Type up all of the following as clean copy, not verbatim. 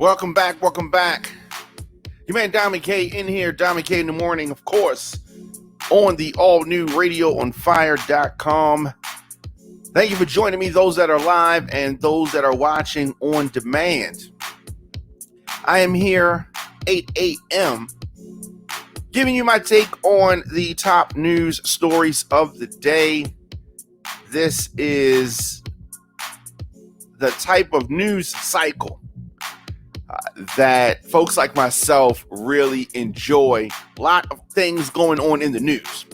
Welcome back. Your man Dominic K in here, Dominic K in the morning, of course, on the all-new radioonfire.com. Thank you for joining me, those that are live and those that are watching on demand. I am here 8 a.m. giving you my take on the top news stories of the day. This is the type of news cycle that folks like myself really enjoy. A lot of things going on in the news,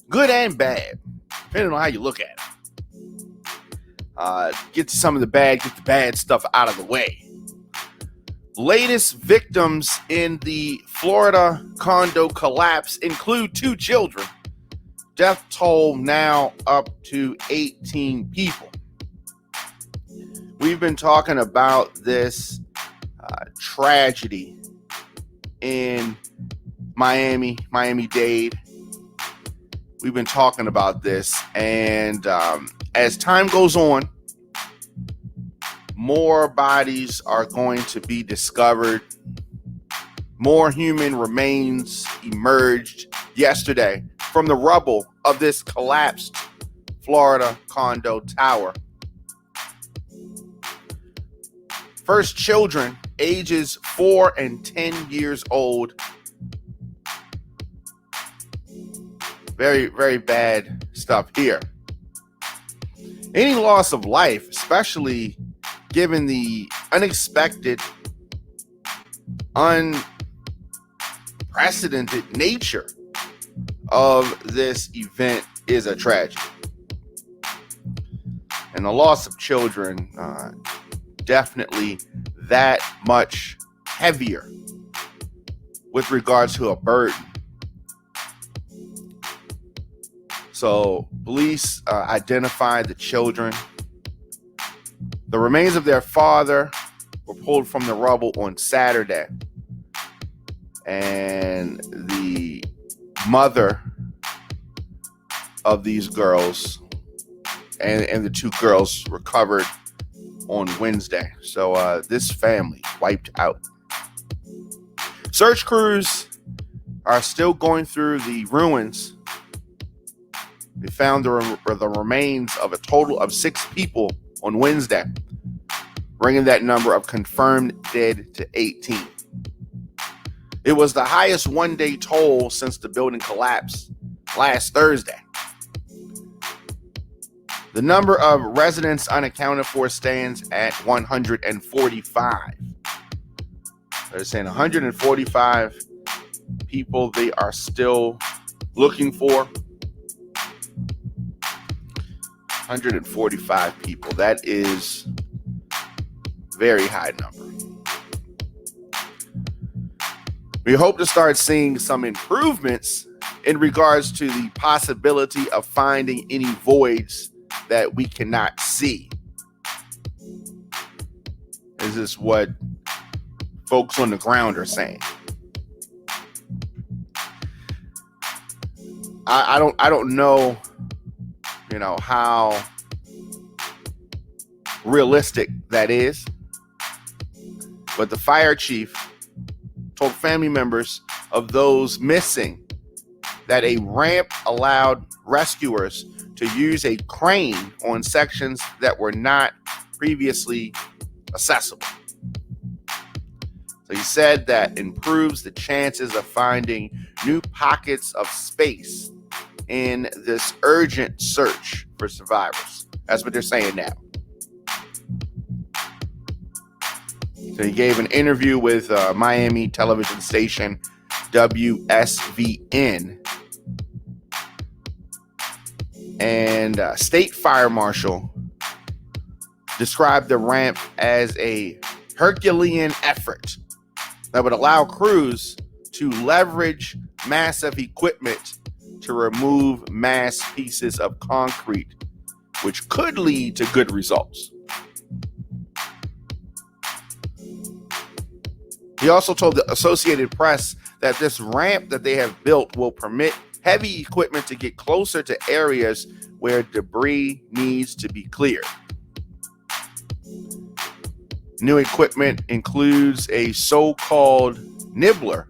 good and bad, depending on how you look at it. Get to some of the bad, get the bad stuff out of the way. Latest victims in the Florida condo collapse include 2 children. Death toll now up to 18 people. We've been talking about this tragedy in Miami-Dade. We've been talking about this, and as time goes on, more bodies are going to be discovered. More human remains emerged yesterday from the rubble of this collapsed Florida condo tower. First children, ages 4 and 10 years old. Very, very bad stuff here. Any loss of life, especially given the unexpected, unprecedented nature of this event, is a tragedy. And the loss of children, definitely that much heavier with regards to a burden. So police identified the children. The remains of their father were pulled from the rubble on Saturday, and the mother of these girls and the 2 girls recovered on Wednesday. So this family wiped out. Search crews are still going through the ruins. They found the remains of a total of 6 people on Wednesday, bringing that number of confirmed dead to 18. It was the highest one-day toll since the building collapsed last Thursday. The number of residents unaccounted for stands at 145. They're saying 145 people they are still looking for. 145 people. That is a very high number. We hope to start seeing some improvements in regards to the possibility of finding any voids that we cannot see. This is what folks on the ground are saying. I don't know, how realistic that is, but the fire chief told family members of those missing that a ramp allowed rescuers to use a crane on sections that were not previously accessible. So he said that improves the chances of finding new pockets of space in this urgent search for survivors. That's what they're saying now. So he gave an interview with Miami television station WSVN. And State Fire Marshal described the ramp as a Herculean effort that would allow crews to leverage massive equipment to remove mass pieces of concrete, which could lead to good results. He also told the Associated Press that this ramp that they have built will permit heavy equipment to get closer to areas where debris needs to be cleared. New equipment includes a so-called nibbler,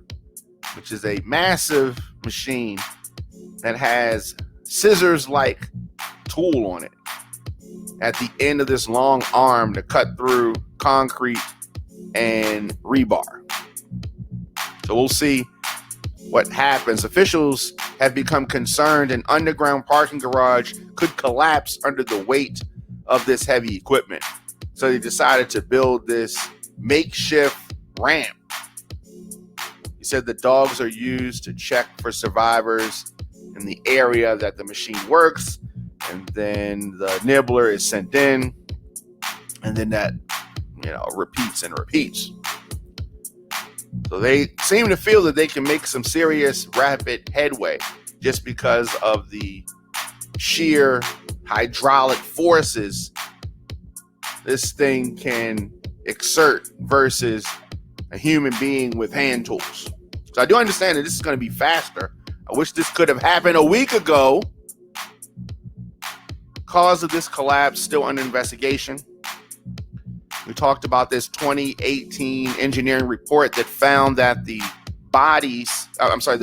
which is a massive machine that has scissors-like tool on it at the end of this long arm to cut through concrete and rebar. So we'll see what happens. Officials have become concerned an underground parking garage could collapse under the weight of this heavy equipment. So they decided to build this makeshift ramp. He said the dogs are used to check for survivors in the area that the machine works, and then the nibbler is sent in, and then that repeats and repeats. So they seem to feel that they can make some serious rapid headway just because of the sheer hydraulic forces this thing can exert versus a human being with hand tools. So I do understand that this is going to be faster. I wish this could have happened a week ago. Cause of this collapse still under investigation. We talked about this 2018 engineering report that found that the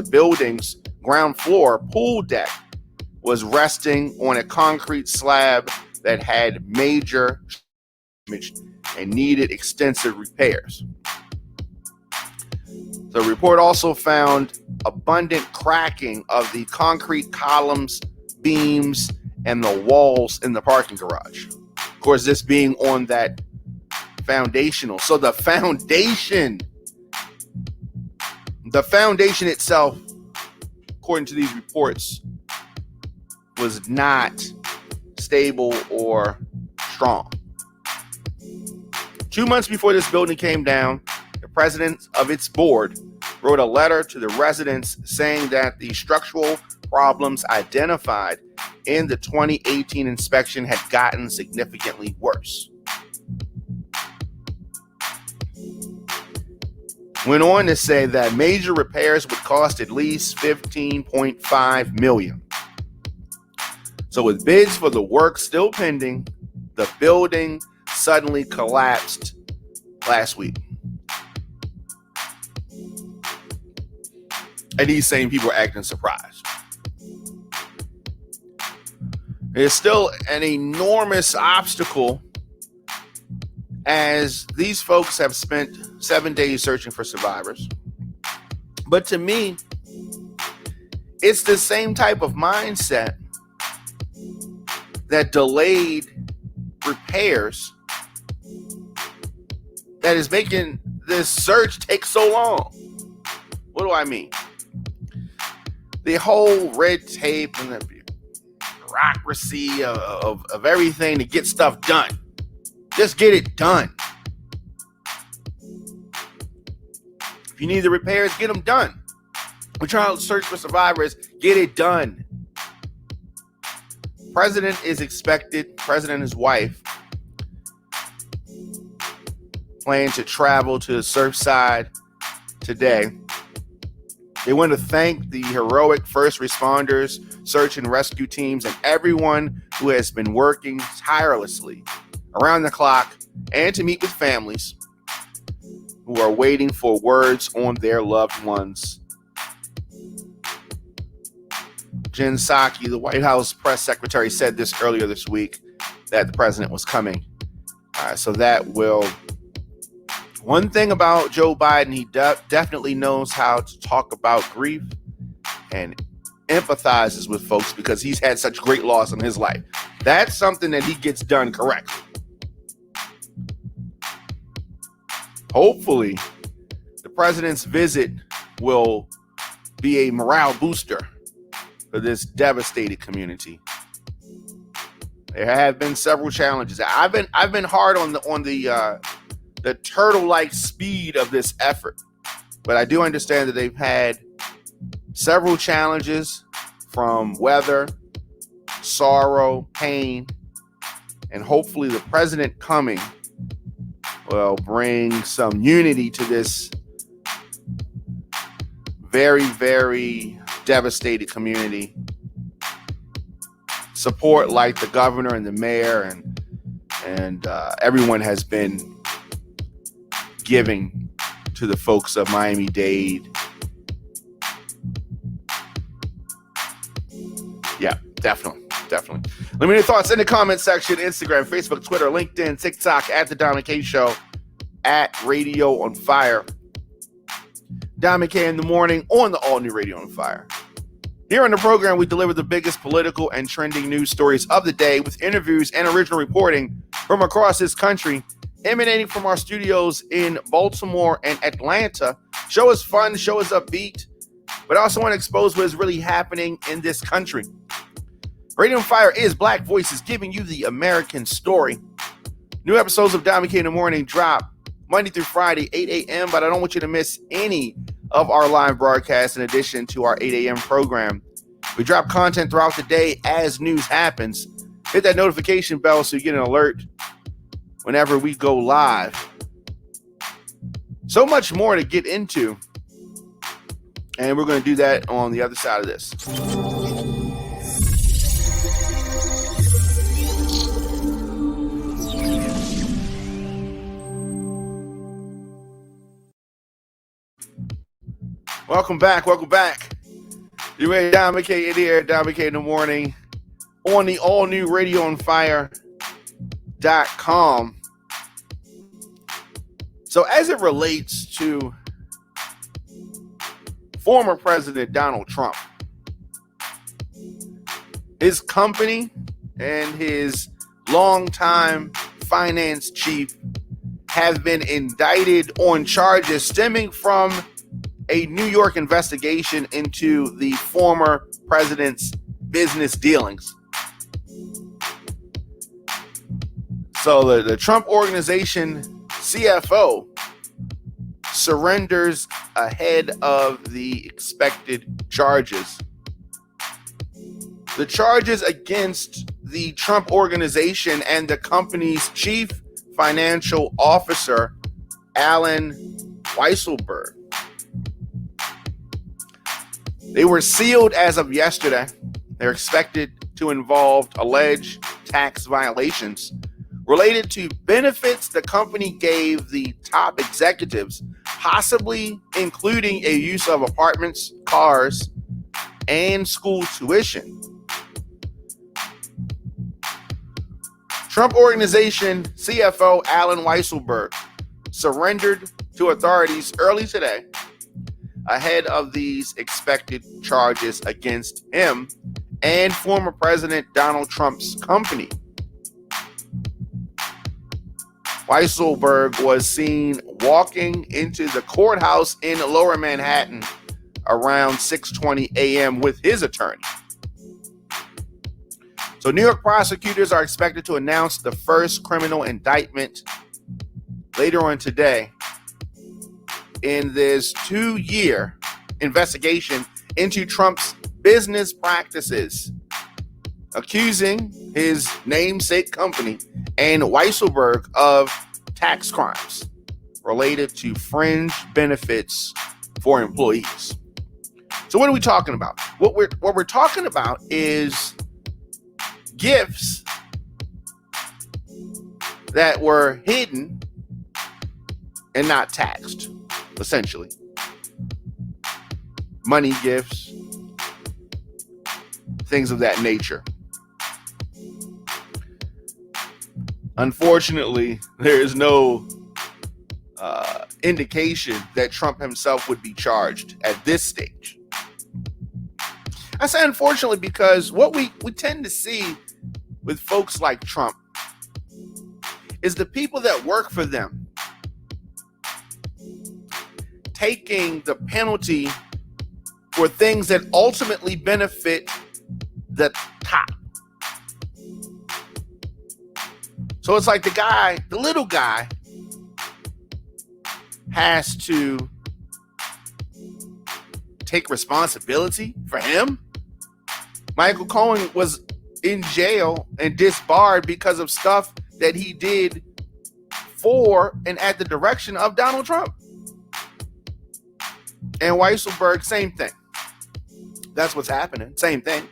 building's ground floor pool deck was resting on a concrete slab that had major damage and needed extensive repairs. The report also found abundant cracking of the concrete columns, beams, and the walls in the parking garage. Of course, this being on that foundational. So the foundation itself, according to these reports, was not stable or strong. 2 months before this building came down, the president of its board wrote a letter to the residents saying that the structural problems identified in the 2018 inspection had gotten significantly worse. Went on to say that major repairs would cost at least $15.5 million. So with bids for the work still pending, the building suddenly collapsed last week. And these same people are acting surprised. There's still an enormous obstacle as these folks have spent 7 days searching for survivors. But to me, it's the same type of mindset that delayed repairs that is making this search take so long. What do I mean? The whole red tape and the bureaucracy of everything to get stuff done. Just get it done. If you need the repairs, get them done. We're trying to search for survivors. Get it done. President and his wife, plan to travel to Surfside today. They want to thank the heroic first responders, search and rescue teams, and everyone who has been working tirelessly around the clock, and to meet with families who are waiting for words on their loved ones. Jen Psaki, the White House press secretary, said this earlier this week that the president was coming. So that will... One thing about Joe Biden, he definitely knows how to talk about grief and empathizes with folks because he's had such great loss in his life. That's something that he gets done correctly. Hopefully, the president's visit will be a morale booster for this devastated community. There have been several challenges. I've been hard on the turtle-like speed of this effort, but I do understand that they've had several challenges from weather, sorrow, pain, and hopefully the president coming will bring some unity to this very, very devastated community. Support like the governor and the mayor and everyone has been giving to the folks of Miami-Dade. Yeah, definitely. Let me know your thoughts in the comment section. Instagram, Facebook, Twitter, LinkedIn, TikTok, at The Diamond K Show, at Radio on Fire. Diamond K in the morning on the all-new Radio on Fire. Here on the program, we deliver the biggest political and trending news stories of the day with interviews and original reporting from across this country, emanating from our studios in Baltimore and Atlanta. Show is fun, show is upbeat, but I also want to expose what is really happening in this country. Radio on Fire is Black Voices giving you the American story. New episodes of Diamond K in the Morning drop Monday through Friday, 8 a.m., but I don't want you to miss any of our live broadcasts in addition to our 8 a.m. program. We drop content throughout the day as news happens. Hit that notification bell so you get an alert whenever we go live. So much more to get into, and we're going to do that on the other side of this. Welcome back. You ready? Diamond K in here, Diamond K in the morning on the all-new radioonfire.com. So as it relates to former President Donald Trump, his company and his longtime finance chief have been indicted on charges stemming from a New York investigation into the former president's business dealings. So the Trump Organization CFO surrenders ahead of the expected charges. The charges against the Trump Organization and the company's chief financial officer, Alan Weisselberg. They were sealed as of yesterday. They're expected to involve alleged tax violations related to benefits the company gave the top executives, possibly including a use of apartments, cars, and school tuition. Trump Organization CFO Alan Weisselberg surrendered to authorities early today ahead of these expected charges against him and former President Donald Trump's company. Weisselberg was seen walking into the courthouse in Lower Manhattan around 6:20 a.m. with his attorney. So New York prosecutors are expected to announce the first criminal indictment later on today in this 2-year investigation into Trump's business practices, accusing his namesake company and Weisselberg of tax crimes related to fringe benefits for employees. So what are we talking about? What we're talking about is gifts that were hidden and not taxed. Essentially, money gifts, things of that nature. Unfortunately, there is no indication that Trump himself would be charged at this stage. I say unfortunately because what we tend to see with folks like Trump is the people that work for them taking the penalty for things that ultimately benefit the top. So it's like the little guy has to take responsibility for him. Michael Cohen was in jail and disbarred because of stuff that he did for and at the direction of Donald Trump. And Weisselberg, same thing. That's what's happening. Same thing.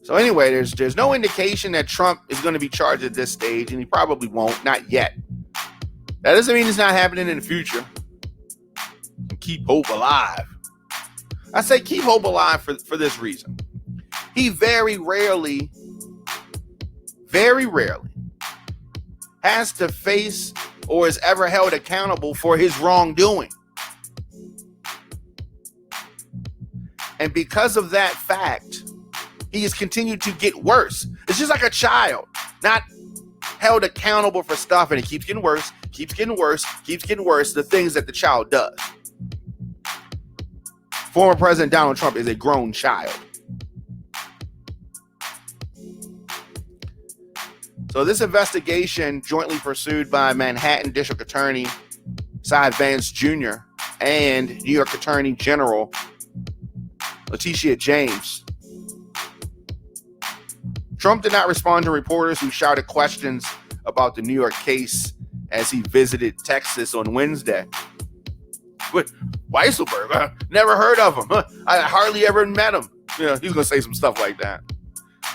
So anyway, there's no indication that Trump is going to be charged at this stage, and he probably won't, not yet. That doesn't mean it's not happening in the future. Keep hope alive. I say keep hope alive for this reason. He very rarely has to face or is ever held accountable for his wrongdoing. And because of that fact, he has continued to get worse. It's just like a child, not held accountable for stuff, and it keeps getting worse, the things that the child does. Former President Donald Trump is a grown child. So this investigation, jointly pursued by Manhattan District Attorney Cy Vance Jr. and New York Attorney General Letitia James. Trump did not respond to reporters who shouted questions about the New York case as he visited Texas on Wednesday. But Weisselberg, never heard of him. I hardly ever met him. You know, he's going to say some stuff like that.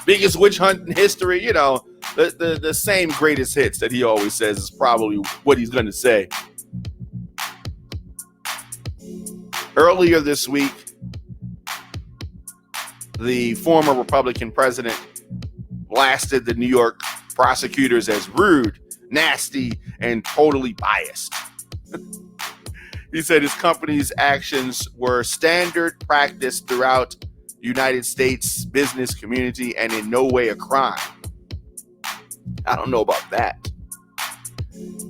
Biggest witch hunt in history, you know, the same greatest hits that he always says is probably what he's going to say. Earlier this week, the former Republican president blasted the New York prosecutors as rude, nasty, and totally biased. He said his company's actions were standard practice throughout the United States business community and in no way a crime. I don't know about that.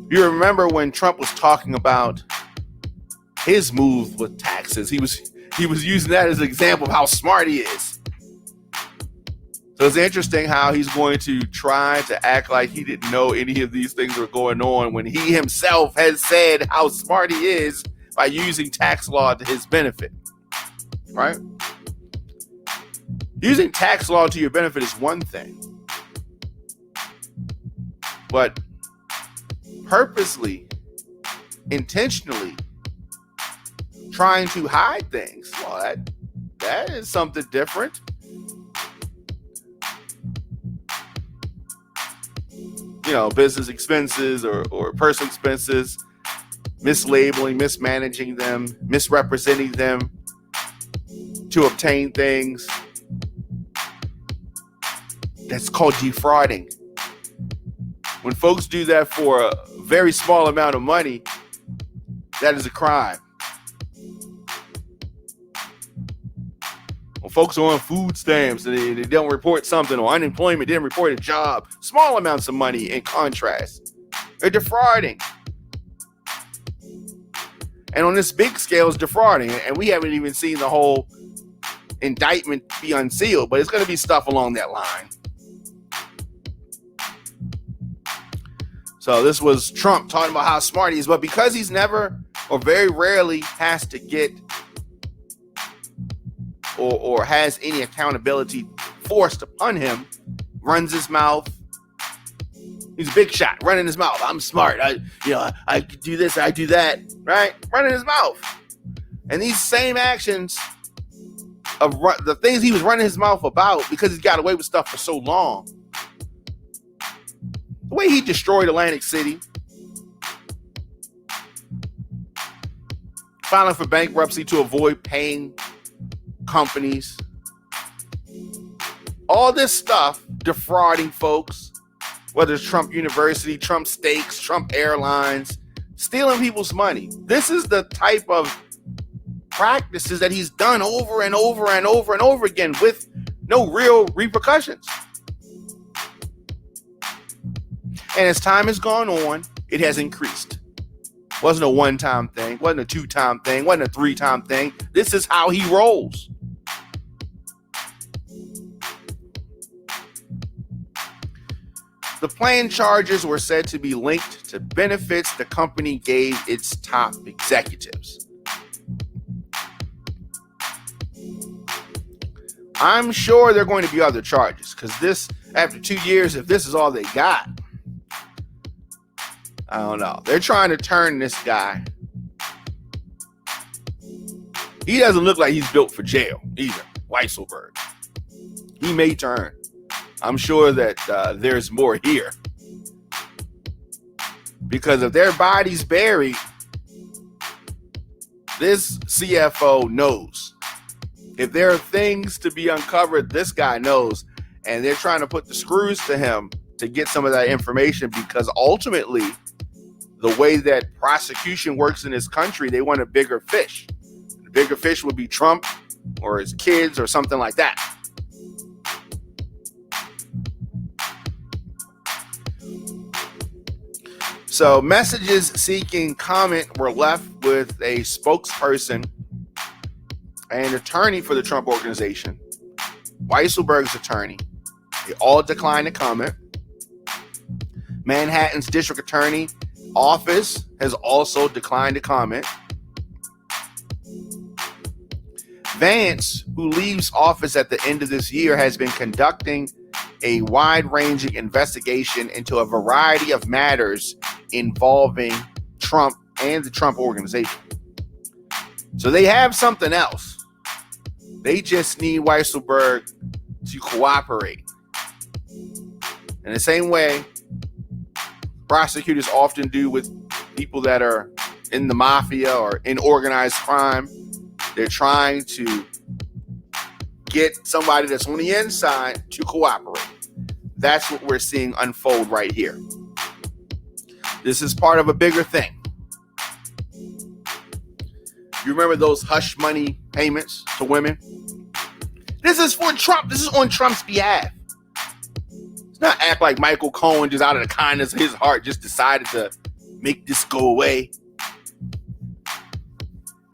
You remember when Trump was talking about his move with taxes, he was using that as an example of how smart he is. So it's interesting how he's going to try to act like he didn't know any of these things were going on when he himself has said how smart he is by using tax law to his benefit, right? Using tax law to your benefit is one thing, but purposely, intentionally trying to hide things, well, that is something different. You know, business expenses or personal expenses, mislabeling, mismanaging them, misrepresenting them to obtain things. That's called defrauding. When folks do that for a very small amount of money, that is a crime. When folks are on food stamps and they don't report something, or unemployment, didn't report a job, small amounts of money in contrast, they're defrauding. And on this big scale is defrauding, and we haven't even seen the whole indictment be unsealed, but it's going to be stuff along that line. So this was Trump talking about how smart he is, but because he's never or very rarely has to get or has any accountability forced upon him, runs his mouth. He's a big shot, running his mouth. I'm smart. I do this, I do that, right? Running his mouth. And these same actions of the things he was running his mouth about, because he's got away with stuff for so long. The way he destroyed Atlantic City, filing for bankruptcy to avoid paying companies, all this stuff, defrauding folks, whether it's Trump University, Trump Steaks, Trump Airlines, stealing people's money. This is the type of practices that he's done over and over and over and over again with no real repercussions. And as time has gone on, it has increased. Wasn't a one-time thing, wasn't a two-time thing, wasn't a three-time thing. This is how he rolls. The planned charges were said to be linked to benefits the company gave its top executives. I'm sure there are going to be other charges, because this, after 2 years, if this is all they got, I don't know. They're trying to turn this guy. He doesn't look like he's built for jail either, Weisselberg. he may turn. I'm sure that there's more here. Because if their body's buried, this CFO knows. If there are things to be uncovered, this guy knows. And they're trying to put the screws to him to get some of that information, because ultimately, the way that prosecution works in this country, they want a bigger fish. The bigger fish would be Trump or his kids or something like that. So messages seeking comment were left with a spokesperson and attorney for the Trump organization, Weisselberg's attorney. They all declined to comment. Manhattan's district attorney office has also declined to comment. Vance, who leaves office at the end of this year, has been conducting a wide-ranging investigation into a variety of matters involving Trump and the Trump organization. So they have something else. They just need Weisselberg to cooperate. In the same way prosecutors often do with people that are in the mafia or in organized crime, they're trying to get somebody that's on the inside to cooperate. That's what we're seeing unfold right here. This is part of a bigger thing. You remember those hush money payments to women? This is for Trump. This is on Trump's behalf. It's not act like Michael Cohen just out of the kindness of his heart just decided to make this go away.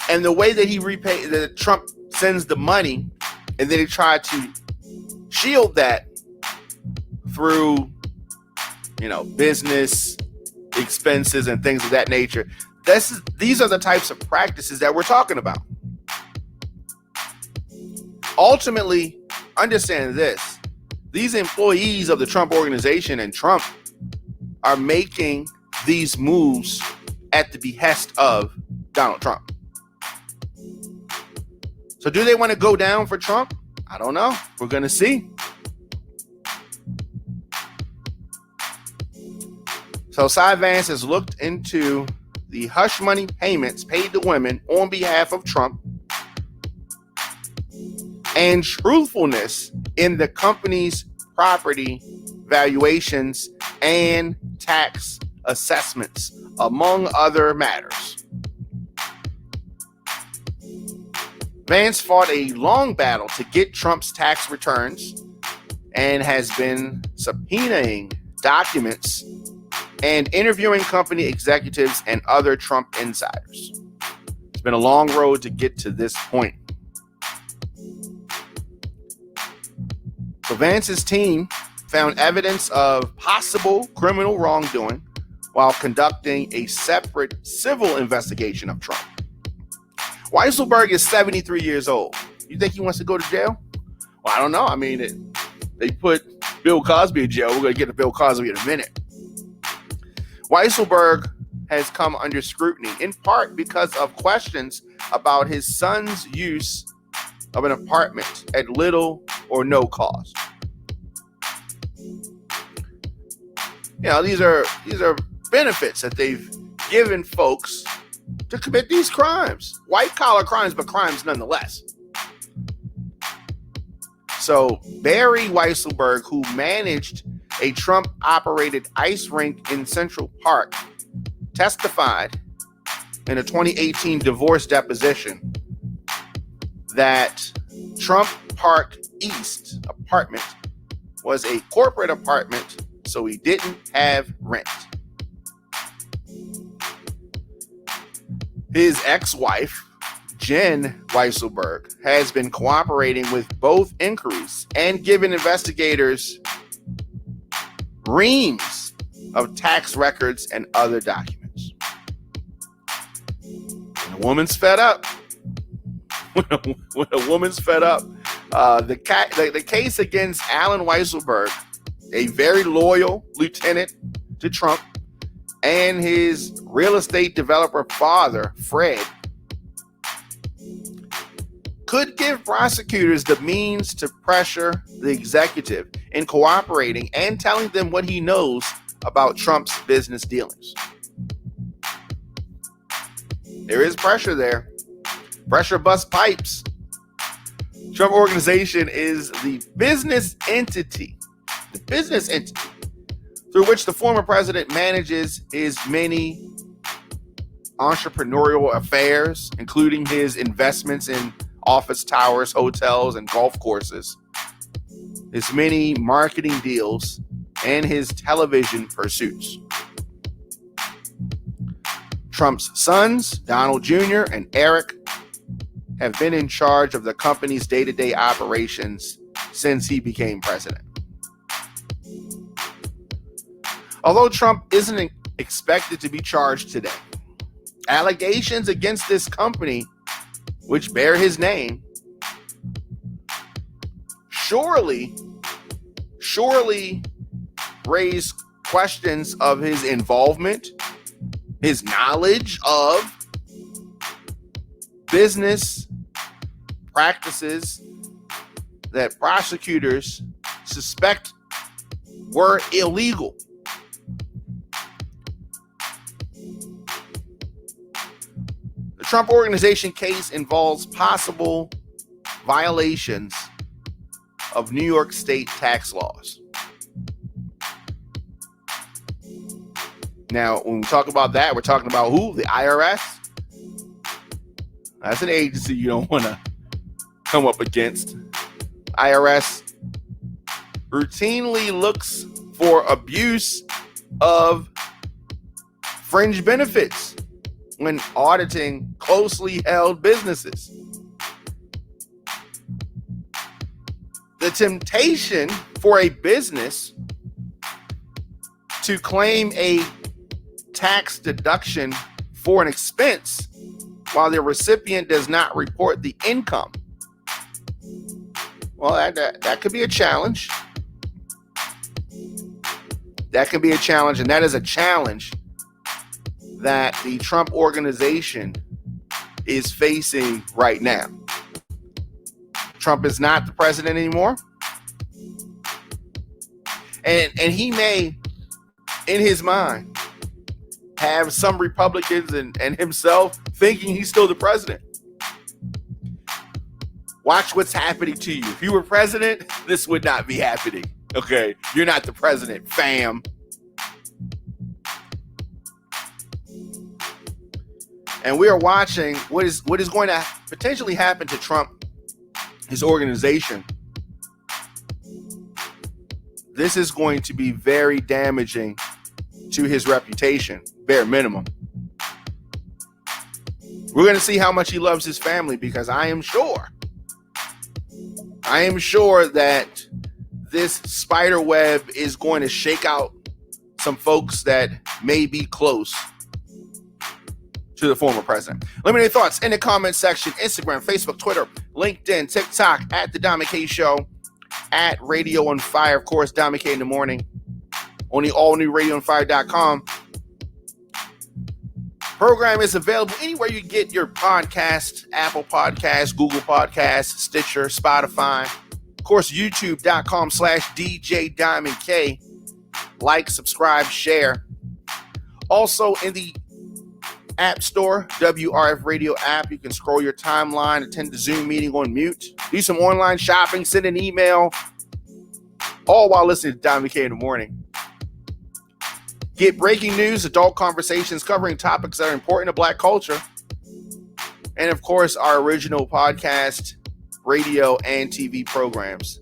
And the way that that Trump sends the money, and then he tried to shield that through, business expenses and things of that nature. These are the types of practices that we're talking about. Ultimately, understand this. These employees of the Trump organization and Trump are making these moves at the behest of Donald Trump. So do they want to go down for Trump? I don't know. We're going to see. So Cy Vance has looked into the hush money payments paid to women on behalf of Trump and truthfulness in the company's property valuations and tax assessments, among other matters. Vance fought a long battle to get Trump's tax returns and has been subpoenaing documents and interviewing company executives and other Trump insiders. It's been a long road to get to this point. So Vance's team found evidence of possible criminal wrongdoing while conducting a separate civil investigation of Trump. Weisselberg is 73 years old. You think he wants to go to jail? Well, I don't know. I mean, they put Bill Cosby in jail. We're going to get to Bill Cosby in a minute. Weisselberg has come under scrutiny in part because of questions about his son's use of an apartment at little or no cost. These are benefits that they've given folks to commit these crimes. White collar crimes, but crimes nonetheless. So Barry Weisselberg, who managed a Trump-operated ice rink in Central Park, testified in a 2018 divorce deposition that Trump Park East apartment was a corporate apartment, so he didn't have rent. His ex-wife, Jen Weisselberg, has been cooperating with both inquiries and giving investigators reams of tax records and other documents. When a woman's fed up, the case against Alan Weisselberg, a very loyal lieutenant to Trump, and his real estate developer father, Fred, could give prosecutors the means to pressure the executive in cooperating and telling them what he knows about Trump's business dealings. There is pressure there. Pressure busts pipes. Trump Organization is the business entity through which the former president manages his many entrepreneurial affairs, including his investments in office towers, hotels, and golf courses, his many marketing deals, and his television pursuits. Trump's sons, Donald Jr. and Eric, have been in charge of the company's day-to-day operations since he became president. Although Trump isn't expected to be charged today, allegations against this company, which bear his name, surely raise questions of his involvement, his knowledge of business practices that prosecutors suspect were illegal. The Trump Organization case involves possible violations of New York state tax laws. Now, when we talk about that, we're talking about who? The IRS. That's an agency you don't want to come up against. IRS routinely looks for abuse of fringe benefits when auditing closely held businesses. The temptation for a business to claim a tax deduction for an expense while the recipient does not report the income. Well, that could be a challenge. That can be a challenge, and that is a challenge that the Trump Organization is facing right now. Trump is not the president anymore. And he may, in his mind, have some Republicans and himself thinking he's still the president. Watch what's happening to you. If you were president, this would not be happening. Okay, you're not the president, fam. And we are watching what is going to potentially happen to Trump, his organization. This is going to be very damaging to his reputation, bare minimum. We're going to see how much he loves his family, because I am sure that this spider web is going to shake out some folks that may be close to the former president. Let me know your thoughts in the comment section. Instagram, Facebook, Twitter, LinkedIn, TikTok, at The Dom McKay Show, at Radio on Fire. Of course, Dom McKay in the morning on the all-new radioonfire.com. Program is available anywhere you get your podcast: Apple Podcasts, Google Podcasts, Stitcher, Spotify. Of course, youtube.com/DJ Diamond K. Like, subscribe, share. Also in the App Store, WRF Radio app, you can scroll your timeline, attend the Zoom meeting on mute, do some online shopping, send an email, all while listening to Diamond K in the morning. Get breaking news, adult conversations covering topics that are important to Black culture. And of course, our original podcast, radio, and TV programs.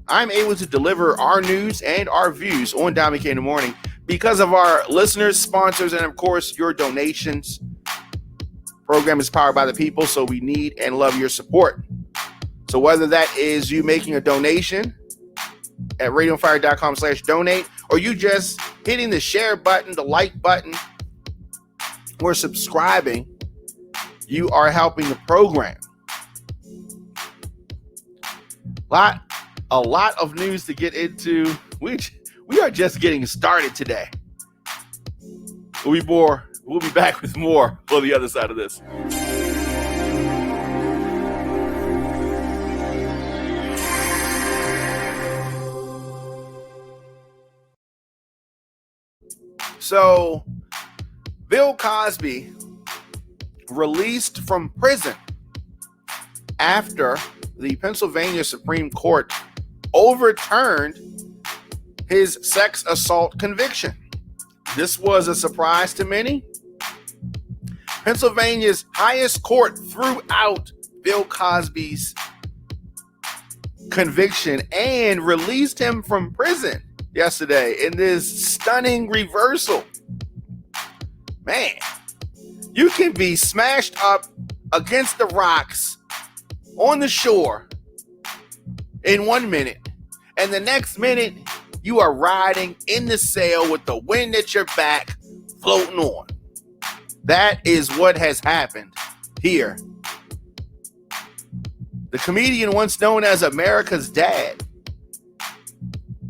I'm able to deliver our news and our views on Diamond K in the morning because of our listeners, sponsors, and of course, your donations. Program is powered by the people, so we need and love your support. So whether that is you making a donation at radioonfire.com/donate, or you just hitting the share button, the like button, or subscribing, you are helping the program. A lot of news to get into. We are just getting started today. We'll be back with more on the other side of this. So Bill Cosby released from prison after the Pennsylvania Supreme Court overturned his sex assault conviction. This was a surprise to many. Pennsylvania's highest court threw out Bill Cosby's conviction and released him from prison yesterday in this stunning reversal. Man, you can be smashed up against the rocks on the shore in 1 minute, and the next minute you are riding in the sail with the wind at your back, floating on. That is what has happened here. The comedian once known as America's Dad,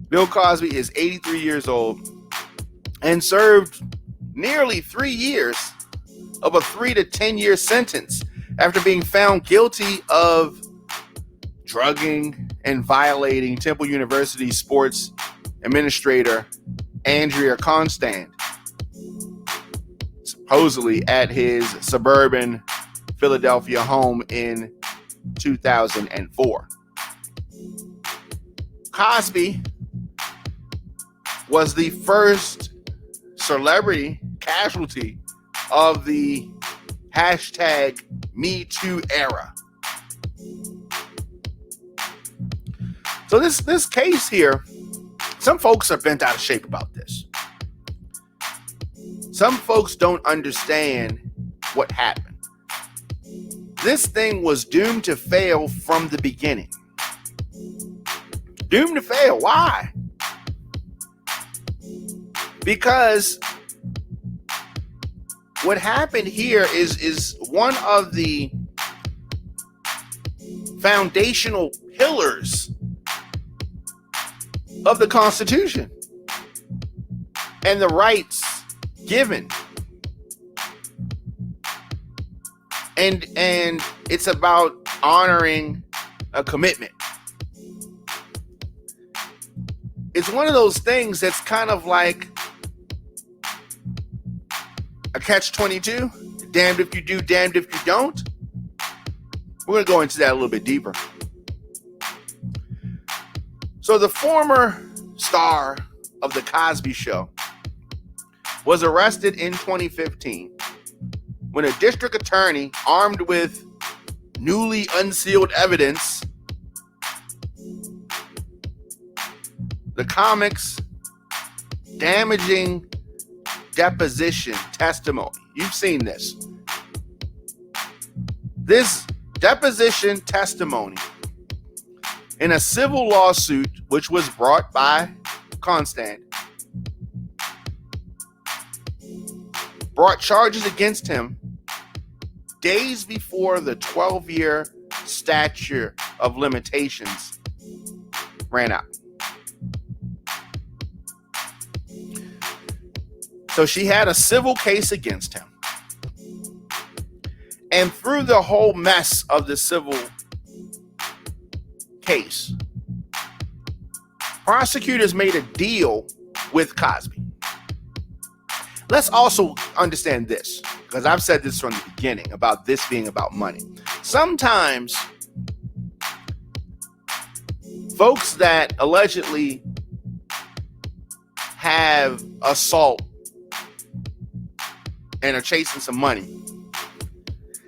Bill Cosby, is 83 years old and served nearly 3 years of a 3 to 10 year sentence after being found guilty of drugging and violating Temple University sports administrator Andrea Constand, supposedly at his suburban Philadelphia home in 2004. Cosby was the first celebrity casualty of the hashtag Me Too era. So this case here, some folks are bent out of shape about this. Some folks don't understand what happened. This thing was doomed to fail from the beginning. Doomed to fail. Why? Because what happened here is one of the foundational pillars of the Constitution and the rights given. And it's about honoring a commitment. It's one of those things that's kind of like a catch-22. Damned if you do, damned if you don't. We're going to go into that a little bit deeper. So the former star of the Cosby Show was arrested in 2015 when a district attorney, armed with newly unsealed evidence, the comic's damaging deposition testimony. You've seen this. This deposition testimony in a civil lawsuit which was brought by Constant brought charges against him days before the 12-year statute of limitations ran out. So she had a civil case against him. And through the whole mess of the civil case, prosecutors made a deal with Cosby. Let's also understand this, because I've said this from the beginning about this being about money. Sometimes folks that allegedly have assault and are chasing some money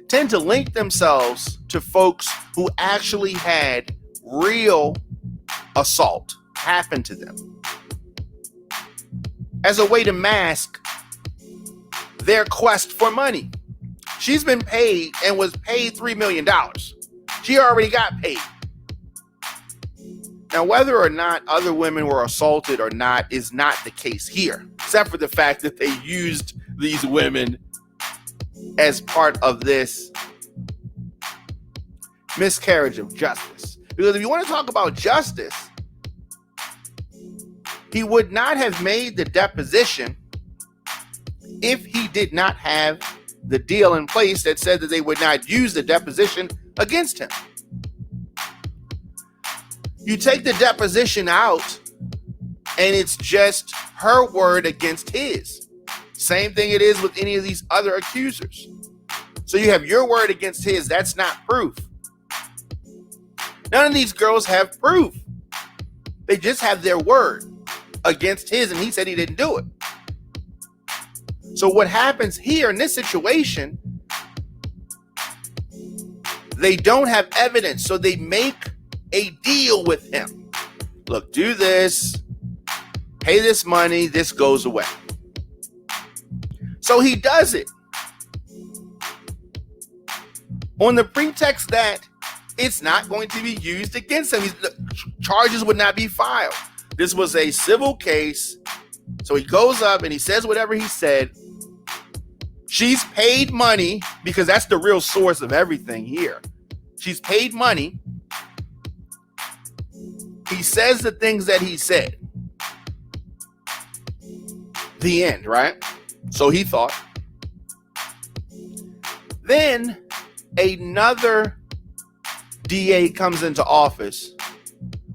tend to link themselves to folks who actually had real assault happen to them as a way to mask their quest for money. She's been paid and was paid $3 million. She already got paid. Now, whether or not other women were assaulted or not is not the case here, except for the fact that they used these women as part of this miscarriage of justice. Because if you want to talk about justice, he would not have made the deposition if he did not have the deal in place that said that they would not use the deposition against him. You take the deposition out, and it's just her word against his. Same thing it is with any of these other accusers. So you have your word against his. That's not proof. None of these girls have proof. They just have their word against his, and he said he didn't do it. So what happens here in this situation, they don't have evidence, so they make a deal with him. Look, do this, pay this money, this goes away. So he does it on the pretext that it's not going to be used against him. Charges would not be filed. This was a civil case. So he goes up and he says whatever he said. She's paid money, because that's the real source of everything here. She's paid money. He says the things that he said. The end, right? So he thought. Then another DA comes into office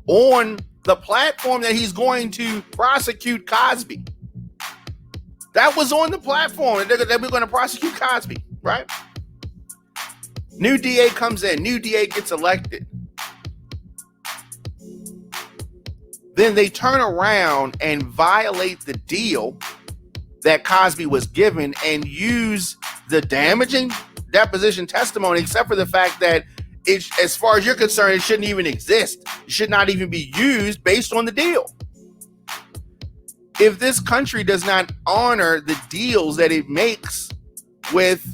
on the platform that he's going to prosecute Cosby. That was on the platform that we're going to prosecute Cosby, right? New DA comes in, new DA gets elected. Then they turn around and violate the deal that Cosby was given and use the damaging deposition testimony, except for the fact that it, as far as you're concerned, it shouldn't even exist. It should not even be used based on the deal. If this country does not honor the deals that it makes with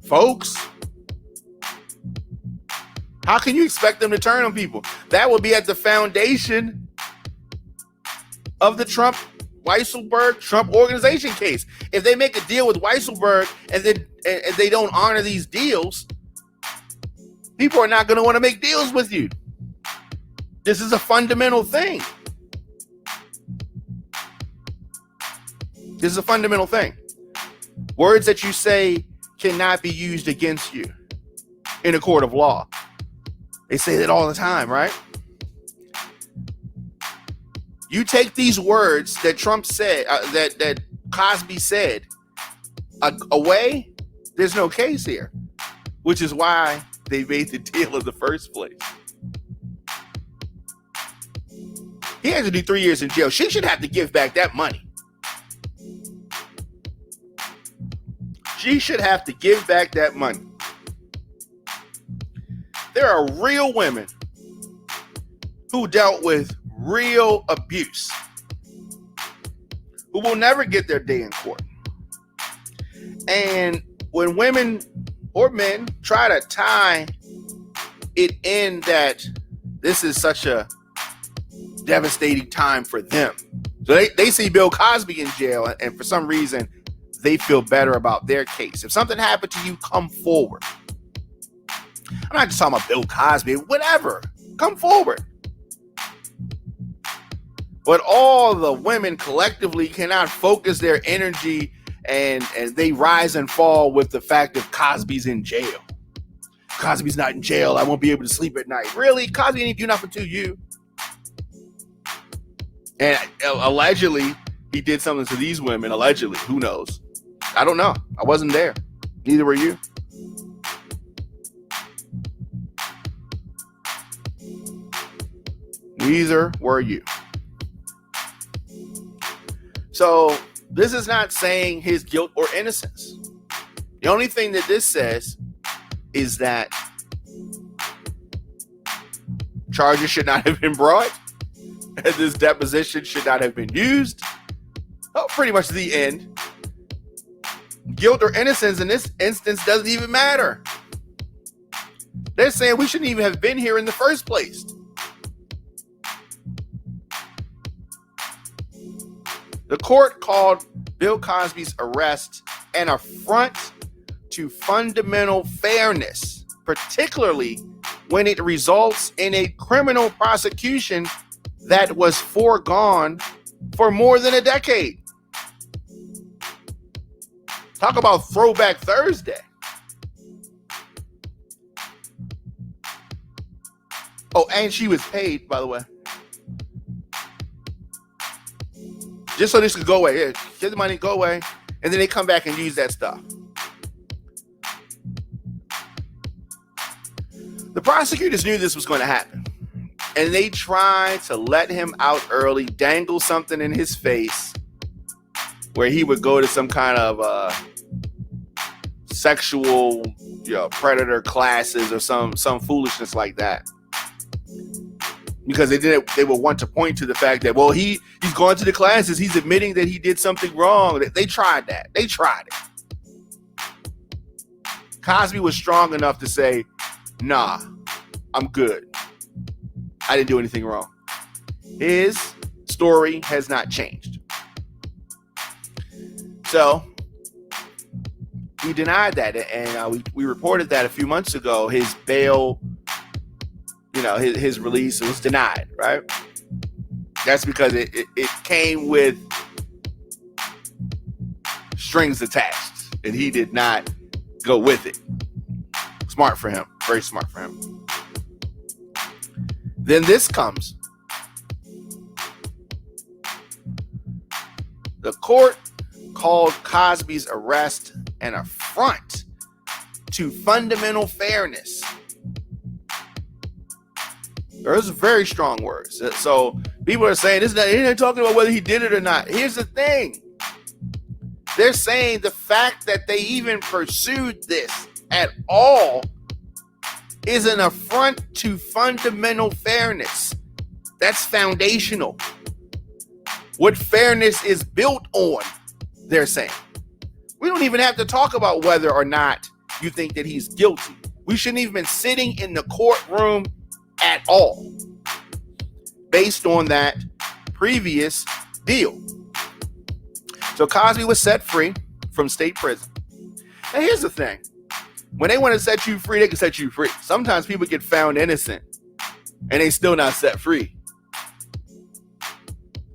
folks, how can you expect them to turn on people? That will be at the foundation of the Weisselberg Trump organization case. If they make a deal with Weisselberg and then they don't honor these deals, people are not going to want to make deals with you. This is a fundamental thing. This is a fundamental thing. Words that you say cannot be used against you in a court of law. They say that all the time, right? You take these words that Trump said, that Cosby said, away, there's no case here, which is why they made the deal in the first place. He has to do 3 years in jail. She should have to give back that money. She should have to give back that money. There are real women who dealt with real abuse, who will never get their day in court. And when women or men try to tie it in that this is such a devastating time for them, so they see Bill Cosby in jail, and for some reason they feel better about their case. If something happened to you, come forward. I'm not just talking about Bill Cosby, whatever, come forward. But all the women collectively cannot focus their energy, and they rise and fall with the fact that Cosby's in jail. Cosby's not in jail, I won't be able to sleep at night. Really? Cosby didn't do nothing to you. And allegedly, he did something to these women. Allegedly, who knows? I don't know. I wasn't there. Neither were you. Neither were you. So this is not saying his guilt or innocence. The only thing that this says is that charges should not have been brought, and this deposition should not have been used. Oh, pretty much the end. Guilt or innocence in this instance doesn't even matter. They're saying we shouldn't even have been here in the first place. The court called Bill Cosby's arrest an affront to fundamental fairness, particularly when it results in a criminal prosecution that was foregone for more than a decade. Talk about Throwback Thursday. Oh, and she was paid, by the way. just so this could go away. Yeah, get the money, go away. And then they come back and use that stuff. The prosecutors knew this was going to happen. And they tried to let him out early, dangle something in his face where he would go to some kind of sexual predator classes or some foolishness like that. Because they would want to point to the fact that, well, he's gone to the classes. He's admitting that he did something wrong. They tried that. They tried it. Cosby was strong enough to say, nah, I'm good. I didn't do anything wrong. His story has not changed. So he denied that. And we reported that a few months ago. His bail, his release was denied, right? That's because it came with strings attached, and he did not go with it. Smart for him. Very smart for him. Then this comes. The court called Cosby's arrest an affront to fundamental fairness. Those are very strong words. So people are saying they're talking about whether he did it or not. Here's the thing. They're saying the fact that they even pursued this at all is an affront to fundamental fairness. That's foundational. What fairness is built on, they're saying. We don't even have to talk about whether or not you think that he's guilty. We shouldn't even been sitting in the courtroom at all based on that previous deal. So Cosby was set free from state prison. Now here's the thing. When they want to set you free, they can set you free. Sometimes people get found innocent and they still not set free.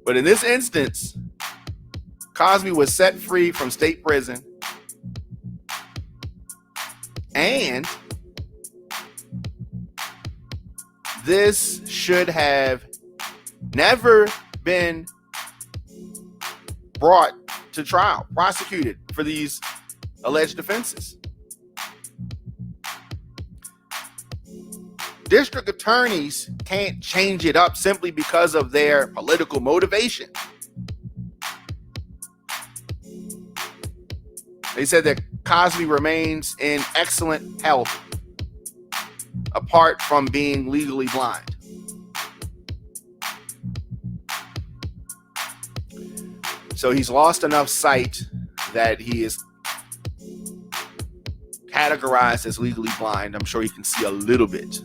But in this instance, Cosby was set free from state prison, and this should have never been brought to trial, prosecuted for these alleged offenses. District attorneys can't change it up simply because of their political motivation. They said that Cosby remains in excellent health apart from being legally blind. So he's lost enough sight that he is categorized as legally blind. I'm sure he can see a little bit.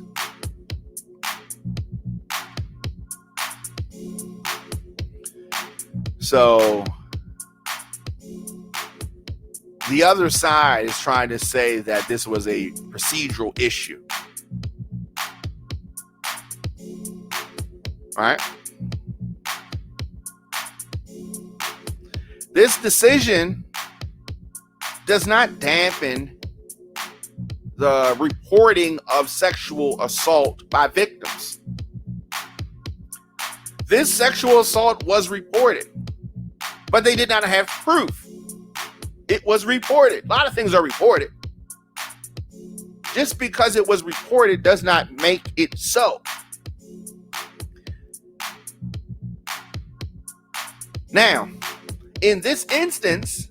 So the other side is trying to say that this was a procedural issue. All right. This decision does not dampen the reporting of sexual assault by victims. This sexual assault was reported, but they did not have proof. It was reported. A lot of things are reported. Just because it was reported does not make it so. Now, in this instance,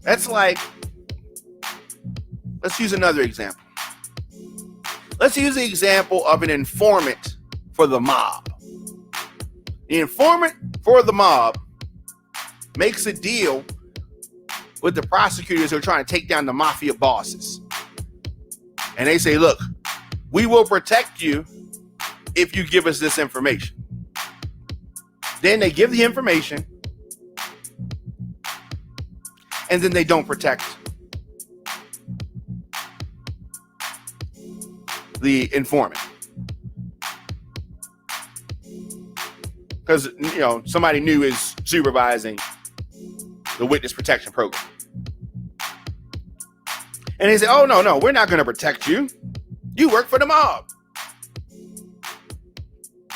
that's like, let's use another example. Let's use the example of an informant for the mob. The informant for the mob makes a deal with the prosecutors who are trying to take down the mafia bosses. And they say, look, we will protect you if you give us this information. Then they give the information, and then they don't protect the informant. Because, somebody new is supervising the witness protection program. And they say, oh, no, we're not going to protect you. You work for the mob.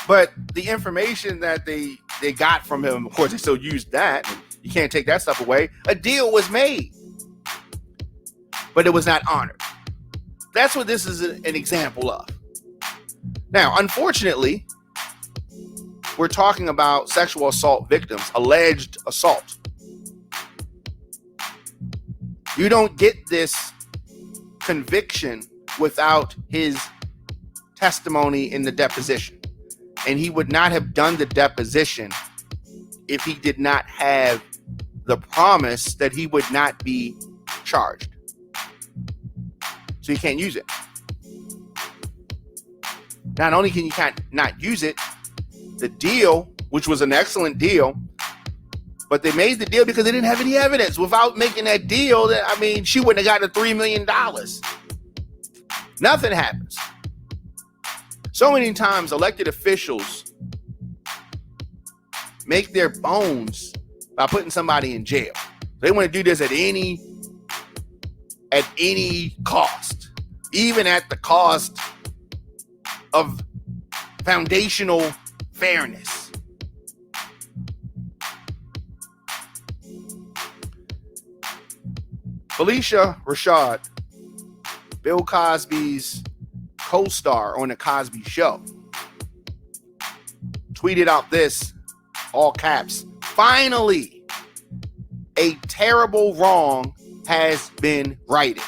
But the information that they they got from him, of course, they still used that. You can't take that stuff away. A deal was made, but it was not honored. That's what this is an example of. Now, unfortunately, we're talking about sexual assault victims, alleged assault. You don't get this conviction without his testimony in the deposition. And he would not have done the deposition if he did not have the promise that he would not be charged. So you can't use it. Not only can you not use it, the deal, which was an excellent deal, but they made the deal because they didn't have any evidence. Without making that deal, she wouldn't have gotten $3 million. Nothing happens. So many times elected officials make their bones by putting somebody in jail. They want to do this at any cost, even at the cost of foundational fairness. Felicia Rashad, Bill Cosby's co-star on the Cosby Show, tweeted out this, all caps: "Finally, a terrible wrong has been righted.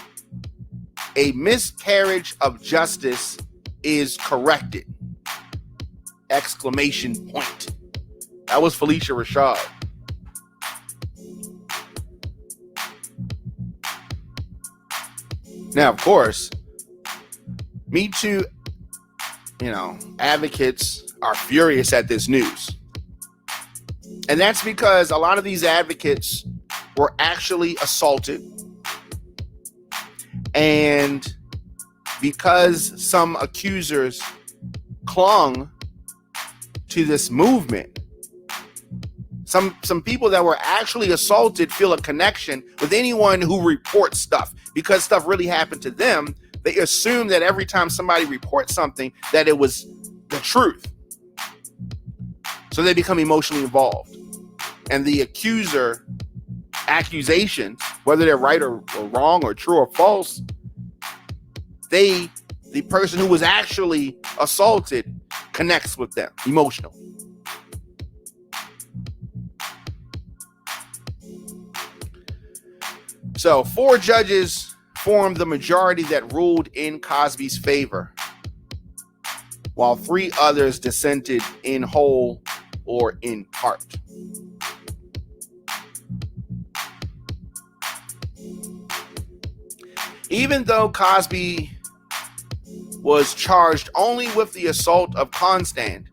A miscarriage of justice is corrected!" Exclamation point. That was Felicia Rashad. Now, of course, Me Too, advocates are furious at this news. And that's because a lot of these advocates were actually assaulted. And because some accusers clung to this movement, some people that were actually assaulted feel a connection with anyone who reports stuff. Because stuff really happened to them, they assume that every time somebody reports something, that it was the truth. So they become emotionally involved. And the accusation, whether they're right or wrong or true or false, the person who was actually assaulted connects with them emotionally. So 4 judges formed the majority that ruled in Cosby's favor, while 3 others dissented in whole or in part. Even though Cosby was charged only with the assault of Constand,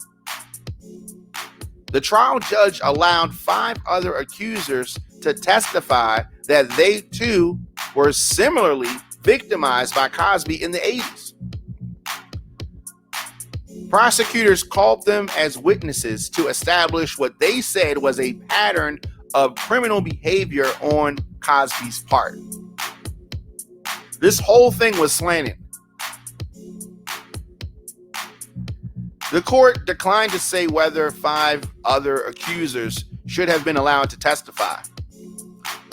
the trial judge allowed 5 other accusers to testify that they too were similarly victimized by Cosby in the 80s. Prosecutors called them as witnesses to establish what they said was a pattern of criminal behavior on Cosby's part. This whole thing was slanted. The court declined to say whether 5 other accusers should have been allowed to testify,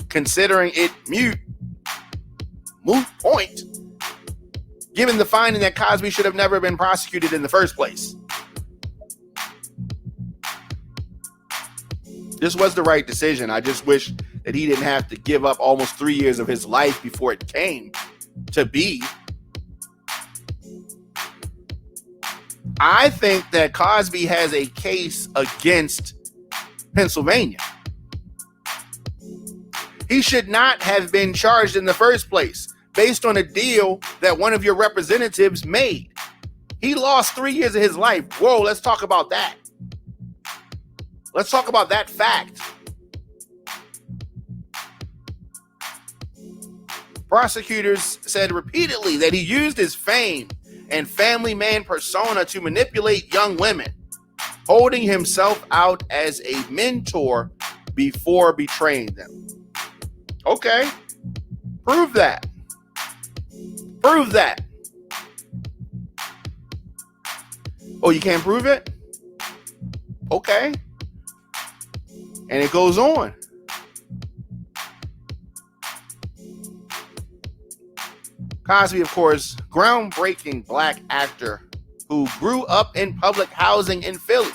considering it moot point, given the finding that Cosby should have never been prosecuted in the first place. This was the right decision. I just wish that he didn't have to give up almost 3 years of his life before it came to be. I think that Cosby has a case against Pennsylvania. He should not have been charged in the first place based on a deal that one of your representatives made. He lost 3 years of his life. Whoa, let's talk about that. Let's talk about that fact. Prosecutors said repeatedly that he used his fame and family man persona to manipulate young women, holding himself out as a mentor before betraying them. Okay, prove that. Prove that. Oh, you can't prove it? Okay. And it goes on. Cosby, of course, groundbreaking black actor who grew up in public housing in Philly.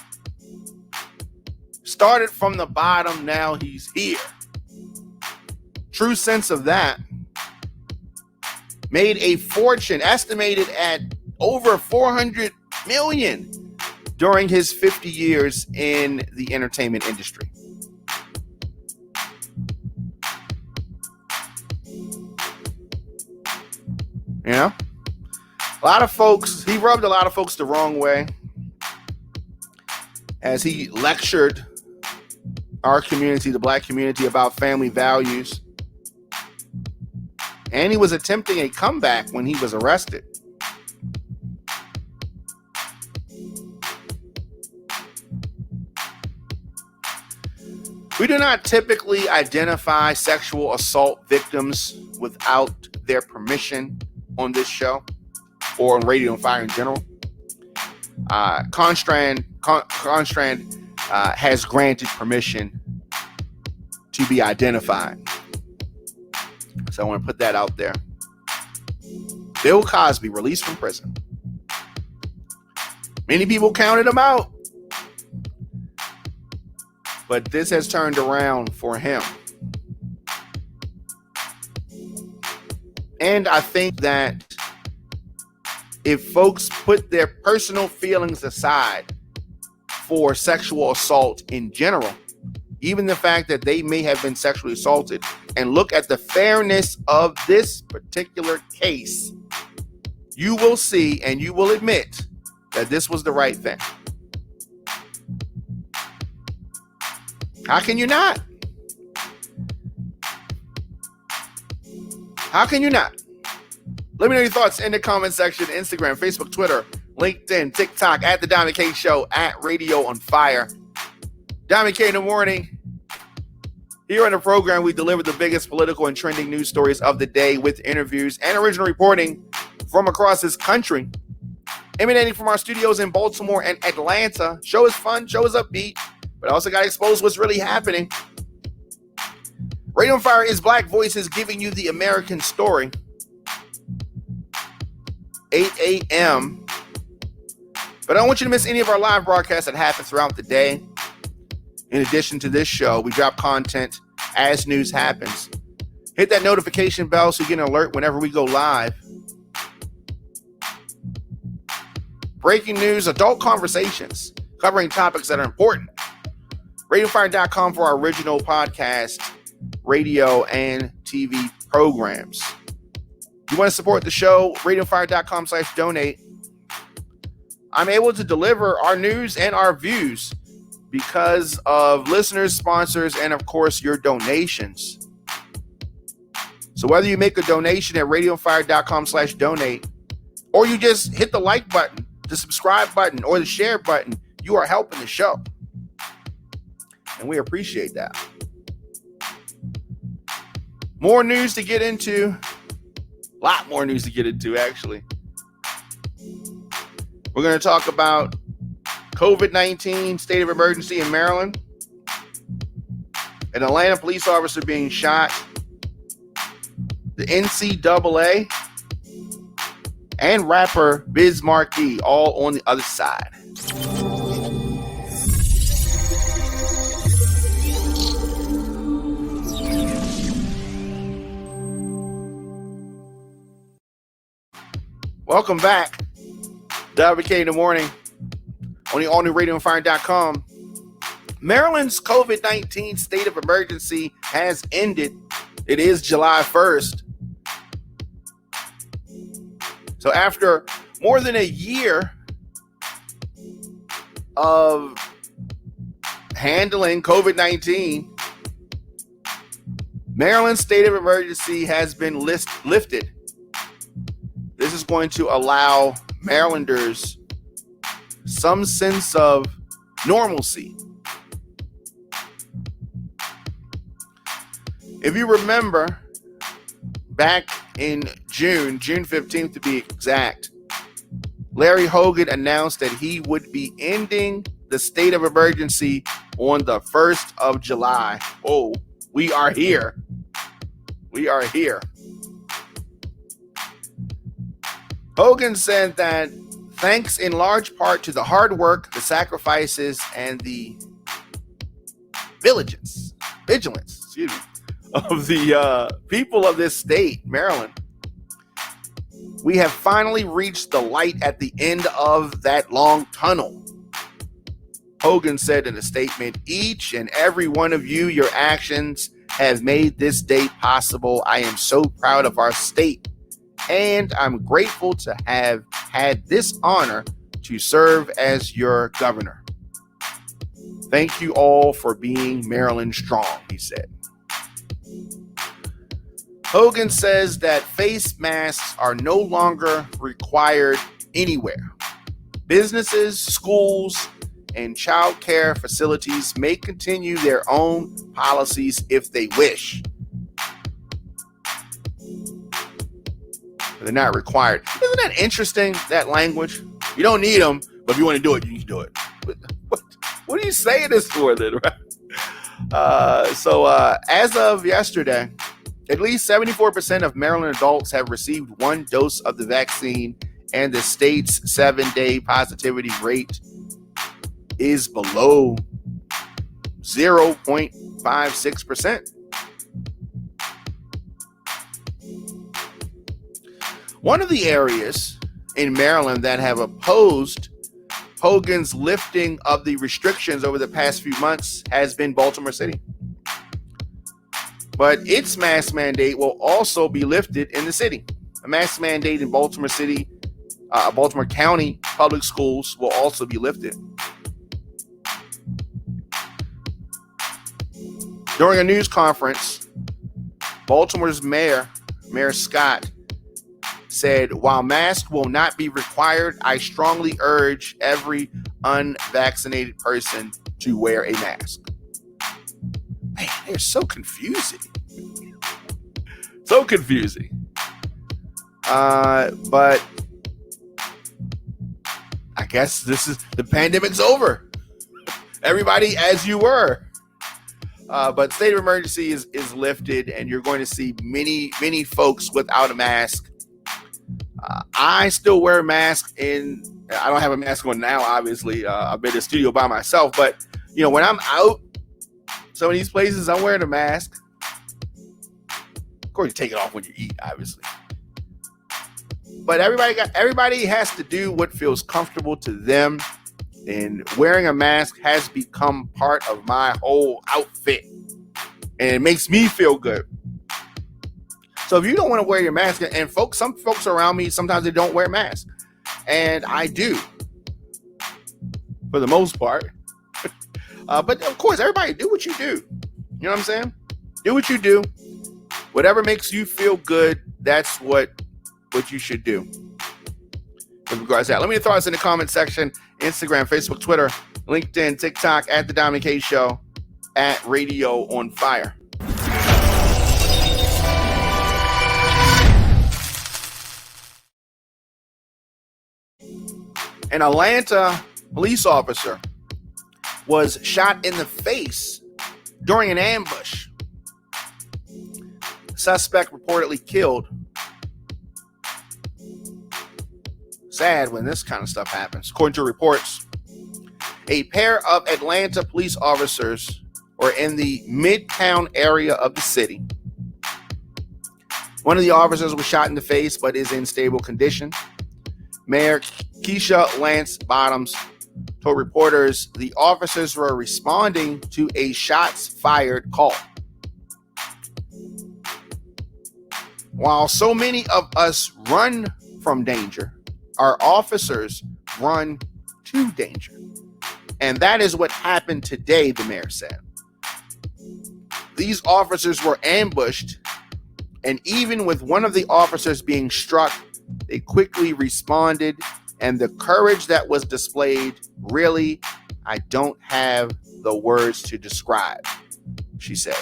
Started from the bottom, now he's here. True sense of that. Made a fortune estimated at over $400 million during his 50 years in the entertainment industry. You know, he rubbed a lot of folks the wrong way as he lectured our community, the black community, about family values. And he was attempting a comeback when he was arrested. We do not typically identify sexual assault victims without their permission on this show or on Radio on Fire in general. Constrand has granted permission to be identified. So I want to put that out there. Bill Cosby released from prison. Many people counted him out, but this has turned around for him. And I think that if folks put their personal feelings aside for sexual assault in general, even the fact that they may have been sexually assaulted, and look at the fairness of this particular case, you will see and you will admit that this was the right thing. How can you not? How can you not? Let me know your thoughts in the comment section. Instagram, Facebook, Twitter, LinkedIn, TikTok, at The Diamond K Show, at Radio on Fire. Diamond K in the morning. Here on the program, we deliver the biggest political and trending news stories of the day with interviews and original reporting from across this country. Emanating from our studios in Baltimore and Atlanta. Show is fun, show is upbeat, but also got to expose what's really happening. Radio on Fire is Black Voices giving you the American story. 8 a.m. But I don't want you to miss any of our live broadcasts that happen throughout the day. In addition to this show, we drop content as news happens. Hit that notification bell so you get an alert whenever we go live. Breaking news, adult conversations, covering topics that are important. RadioFire.com for our original podcast, radio, and TV programs. If you want to support the show, RadioFire.com/donate. I'm able to deliver our news and our views because of listeners, sponsors, and of course your donations. So whether you make a donation at RadioFire.com/donate, or you just hit the like button, the subscribe button, or the share button, you are helping the show. And we appreciate that. More news to get into. A lot more news to get into, actually. We're going to talk about COVID-19 state of emergency in Maryland. An Atlanta police officer being shot. The NCAA. And rapper Biz Markie, all on the other side. Welcome back. WK in the morning on the all-new RadioFire.com. Maryland's COVID-19 state of emergency has ended. It is July 1st. So after more than a year of handling COVID-19, Maryland's state of emergency has been lifted. This is going to allow Marylanders some sense of normalcy. If you remember, back in June 15th to be exact, Larry Hogan announced that he would be ending the state of emergency on the 1st of July. Oh, we are here. We are here. Hogan said that thanks in large part to the hard work, the sacrifices, and the vigilance, of the people of this state, Maryland, we have finally reached the light at the end of that long tunnel. Hogan said in a statement, each and every one of you, your actions have made this day possible. I am so proud of our state, and I'm grateful to have had this honor to serve as your governor. Thank you all for being Maryland strong, he said. Hogan says that face masks are no longer required anywhere. Businesses, schools, and child care facilities may continue their own policies if they wish. But they're not required. Isn't that interesting, that language? You don't need them, but if you want to do it, you can do it. What are you saying this for then, right? So as of yesterday, at least 74% of Maryland adults have received one dose of the vaccine, and the state's 7-day positivity rate is below 0.56%. One of the areas in Maryland that have opposed Hogan's lifting of the restrictions over the past few months has been Baltimore City. But its mask mandate will also be lifted in the city. A mask mandate in Baltimore City, Baltimore County public schools will also be lifted. During a news conference, Baltimore's Mayor Scott, said, while masks will not be required, I strongly urge every unvaccinated person to wear a mask. Man, they're so confusing. So confusing. But I guess the pandemic's over. Everybody as you were. But state of emergency is lifted, and you're going to see many folks without a mask. I still wear a mask I don't have a mask on now, obviously. I've been in the studio by myself, but when I'm out, some of these places, I'm wearing a mask. Of course, you take it off when you eat, obviously. But everybody has to do what feels comfortable to them, and wearing a mask has become part of my whole outfit, and it makes me feel good. So if you don't want to wear your mask, and some folks around me, sometimes they don't wear masks, and I do, for the most part. But of course, everybody do what you do. You know what I'm saying? Do what you do. Whatever makes you feel good, that's what you should do. With regards to that, let me throw us in the comment section: Instagram, Facebook, Twitter, LinkedIn, TikTok, at The Diamond K Show, at Radio on Fire. An Atlanta police officer was shot in the face during an ambush. Suspect reportedly killed. Sad when this kind of stuff happens. According to reports, a pair of Atlanta police officers were in the Midtown area of the city. One of the officers was shot in the face but is in stable condition. Mayor Keisha Lance Bottoms told reporters the officers were responding to a shots fired call. While so many of us run from danger, our officers run to danger. And that is what happened today, the mayor said. These officers were ambushed, and even with one of the officers being struck, they quickly responded, and the courage that was displayed, really, I don't have the words to describe, she said.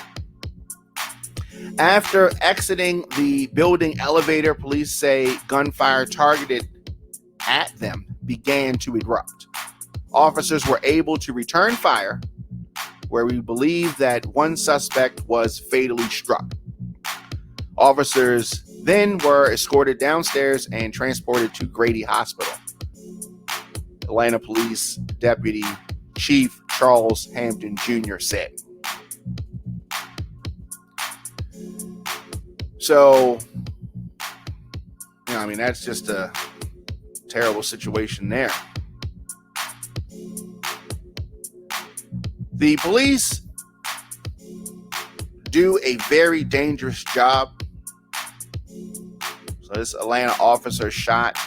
After exiting the building elevator, police say gunfire targeted at them began to erupt. Officers were able to return fire, where we believe that one suspect was fatally struck. Officers then were escorted downstairs and transported to Grady Hospital. Atlanta Police Deputy Chief Charles Hampton Jr. said. So, that's just a terrible situation there. The police do a very dangerous job. So this Atlanta officer shot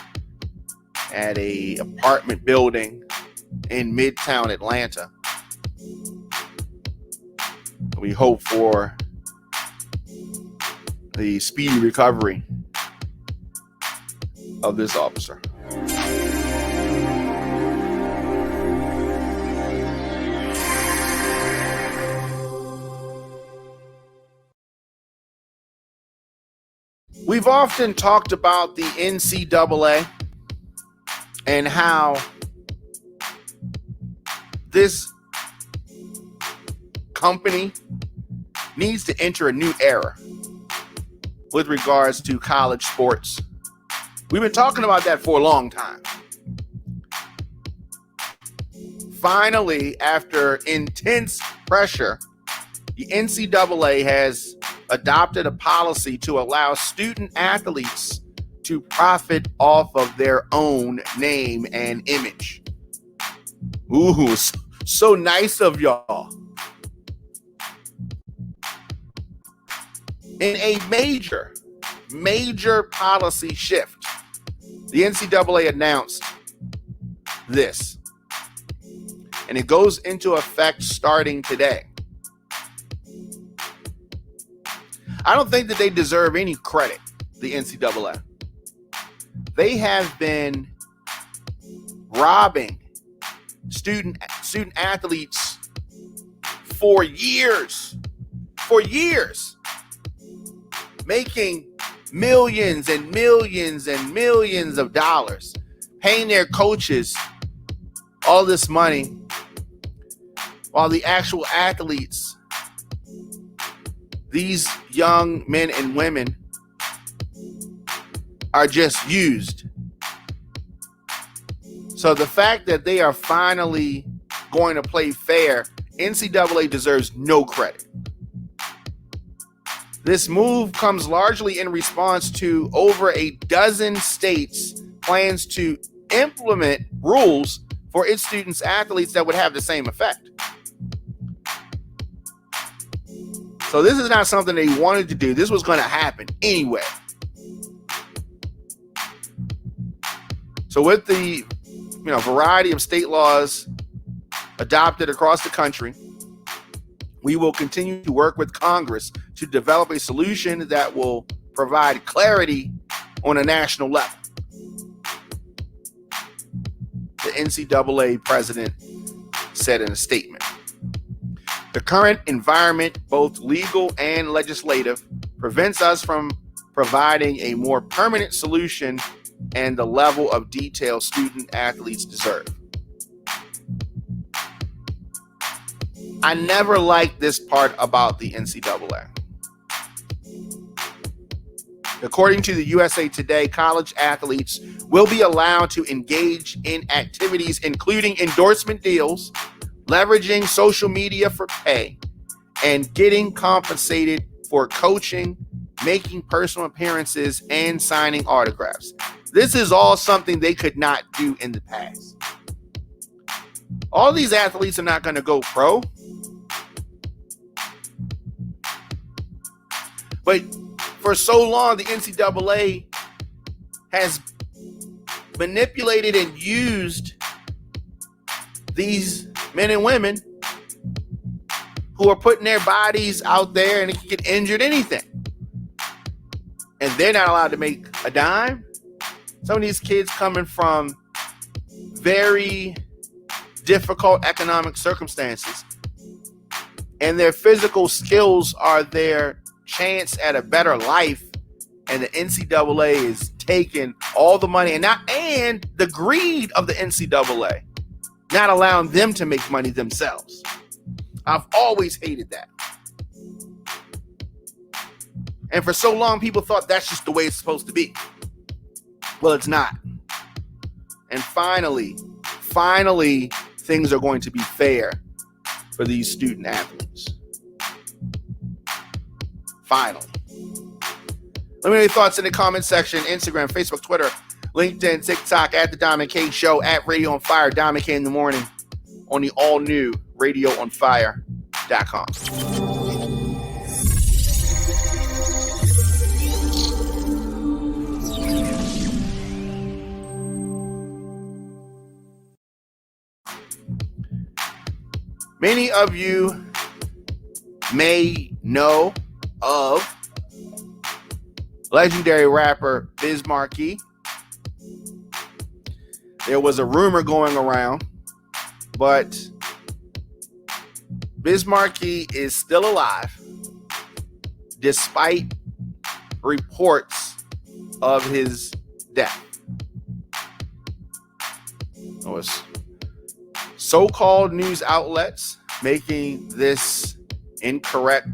at a apartment building in Midtown Atlanta. We hope for the speedy recovery of this officer. We've often talked about the NCAA and how this company needs to enter a new era with regards to college sports. We've been talking about that for a long time. Finally, after intense pressure, the NCAA has adopted a policy to allow student athletes to profit off of their own name and image. Ooh, so nice of y'all. In a major policy shift, the NCAA announced this, and it goes into effect starting today. I don't think that they deserve any credit, the NCAA. They have been robbing student athletes for years, making millions and millions and millions of dollars, paying their coaches all this money, while the actual athletes, these young men and women, are just used. So the fact that they are finally going to play fair, NCAA deserves no credit. This move comes largely in response to over a dozen states' plans to implement rules for its students athletes that would have the same effect. So this is not something they wanted to do. This was going to happen anyway. So with the variety of state laws adopted across the country, we will continue to work with Congress to develop a solution that will provide clarity on a national level. The NCAA president said in a statement. The current environment, both legal and legislative, prevents us from providing a more permanent solution and the level of detail student athletes deserve. I never liked this part about the NCAA. According to the USA Today, college athletes will be allowed to engage in activities including endorsement deals, leveraging social media for pay, and getting compensated for coaching, making personal appearances, and signing autographs. This is all something they could not do in the past. All these athletes are not going to go pro. But for so long, the NCAA has manipulated and used these men and women who are putting their bodies out there and it can get injured, anything. And they're not allowed to make a dime. Some of these kids coming from very difficult economic circumstances, and their physical skills are their chance at a better life, and the NCAA is taking all the money and the greed of the NCAA, not allowing them to make money themselves. I've always hated that. And for so long, people thought that's just the way it's supposed to be. Well, it's not. And finally, things are going to be fair for these student athletes. Finally. Let me know your thoughts in the comment section. Instagram, Facebook, Twitter, LinkedIn, TikTok, at The Diamond K Show, at Radio on Fire, Diamond K in the morning, on the all-new radioonfire.com. Many of you may know of legendary rapper Biz Markie. There was a rumor going around, but Biz Markie is still alive despite reports of his death. It was so-called news outlets making this incorrect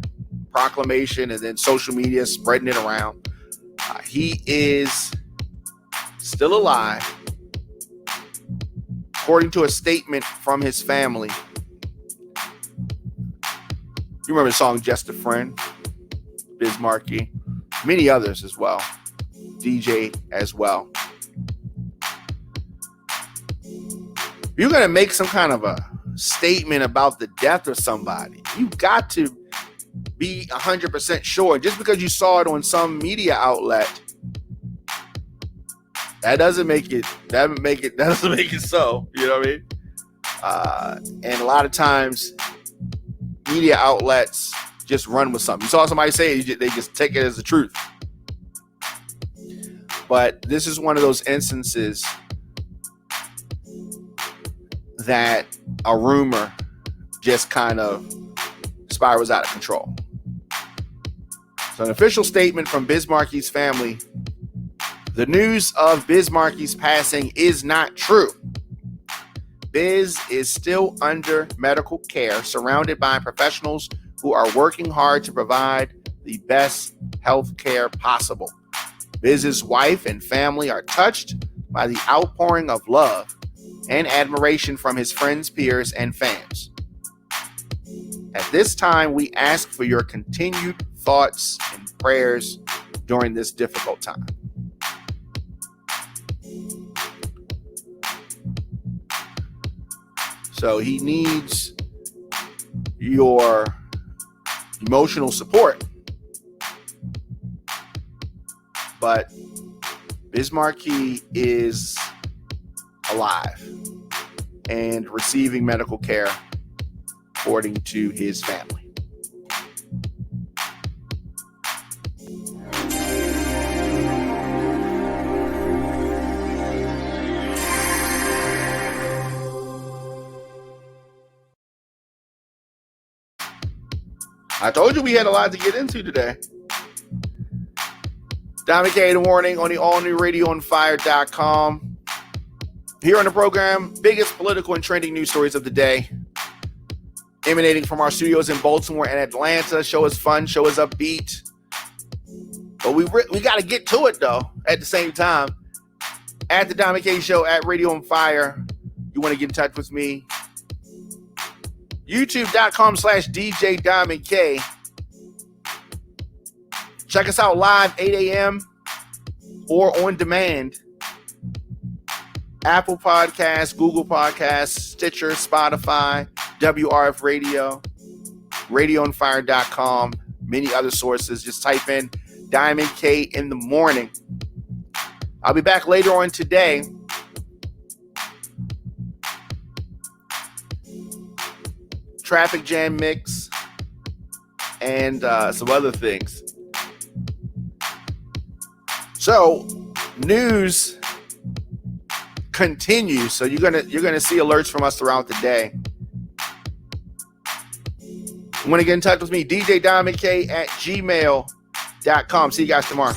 proclamation and then social media spreading it around. He is still alive, according to a statement from his family. You remember the song Just a Friend? Biz Markie, many others as well, DJ as well. You're going to make some kind of a statement about the death of somebody, you got to be 100% sure. Just because you saw it on some media outlet, that doesn't make it so. You know what I mean? And a lot of times, media outlets just run with something. You saw somebody say it, they just take it as the truth. But this is one of those instances that a rumor just kind of spirals out of control. So an official statement from Biz Markie's family: the news of Biz Markie's passing is not true. Biz is still under medical care, surrounded by professionals who are working hard to provide the best health care possible. Biz's wife and family are touched by the outpouring of love and admiration from his friends, peers, and fans. At this time, we ask for your continued thoughts and prayers during this difficult time. So he needs your emotional support. But Biz Markie is alive and receiving medical care, according to his family. I told you we had a lot to get into today. Diamond K in the morning on the all-new radioonfire.com. Here on the program, biggest political and trending news stories of the day, emanating from our studios in Baltimore and Atlanta. Show is fun, show is upbeat. But we got to get to it, though, at the same time. At the Diamond K Show, at Radio on Fire. You want to get in touch with me? YouTube.com/DJ Diamond K. Check us out live 8 a.m. or on demand. Apple Podcasts, Google Podcasts, Stitcher, Spotify, WRF Radio, radioonfire.com, many other sources. Just type in Diamond K in the morning. I'll be back later on today. Traffic jam mix and some other things. So news continues. So you're gonna see alerts from us throughout the day. You want to get in touch with me? DJ Diamond K at gmail.com. See you guys tomorrow.